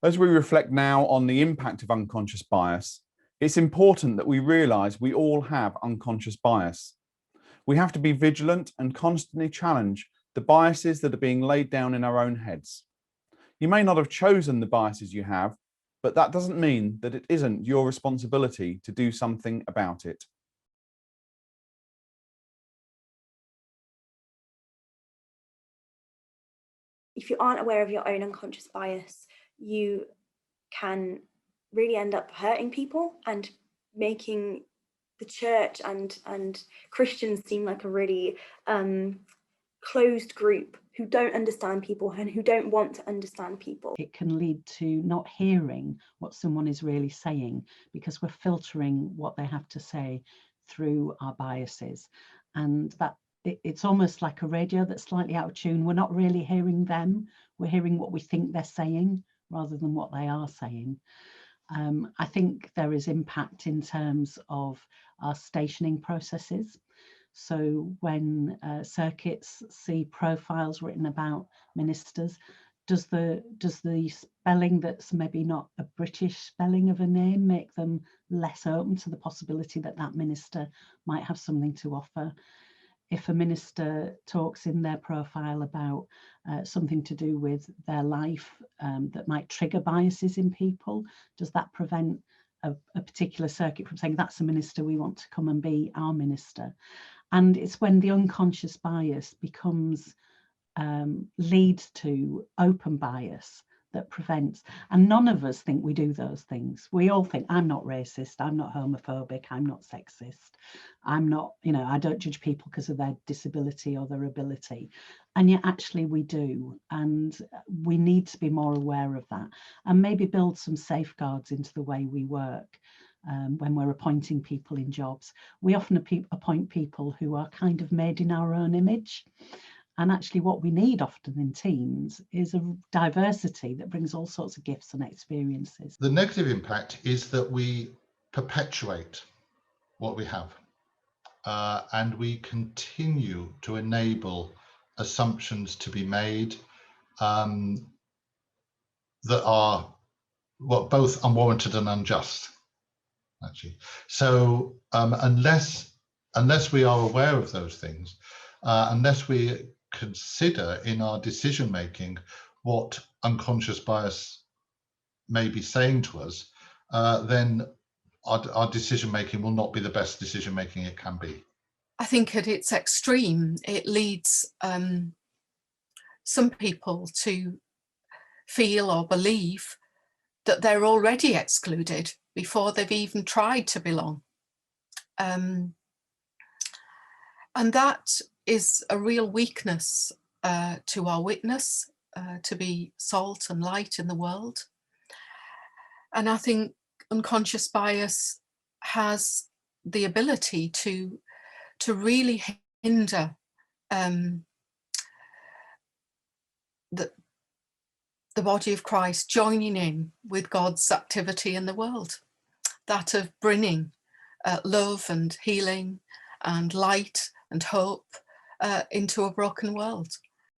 As we reflect now on the impact of unconscious bias, it's important that we realise we all have unconscious bias. We have to be vigilant and constantly challenge the biases that are being laid down in our own heads. You may not have chosen the biases you have, but that doesn't mean that it isn't your responsibility to do something about it. If you aren't aware of your own unconscious bias, you can really end up hurting people and making the church and Christians seem like a really closed group who don't understand people and who don't want to understand people. It can lead to not hearing what someone is really saying because we're filtering what they have to say through our biases, and that it's almost like a radio that's slightly out of tune. We're not really hearing them, we're hearing what we think they're saying rather than what they are saying. I think there is impact in terms of our stationing processes. So when circuits see profiles written about ministers, does the spelling that's maybe not a British spelling of a name make them less open to the possibility that that minister might have something to offer? If a minister talks in their profile about something to do with their life that might trigger biases in people, does that prevent a particular circuit from saying that's a minister we want to come and be our minister? And it's when the unconscious bias becomes leads to open bias that prevents, and none of us think we do those things. We all think, I'm not racist, I'm not homophobic, I'm not sexist, I'm not, I don't judge people because of their disability or their ability. And yet actually we do, and we need to be more aware of that and maybe build some safeguards into the way we work. When we're appointing people in jobs, we often appoint people who are kind of made in our own image. And actually what we need often in teams is a diversity that brings all sorts of gifts and experiences. The negative impact is that we perpetuate what we have and we continue to enable assumptions to be made that are both unwarranted and unjust, actually. So unless we are aware of those things, unless we consider in our decision making what unconscious bias may be saying to us, then our decision making will not be the best decision making it can be. I think at its extreme, it leads some people to feel or believe that they're already excluded before they've even tried to belong. And that is a real weakness to our witness, to be salt and light in the world. And I think unconscious bias has the ability to really hinder the body of Christ joining in with God's activity in the world, that of bringing love and healing and light and hope into a broken world.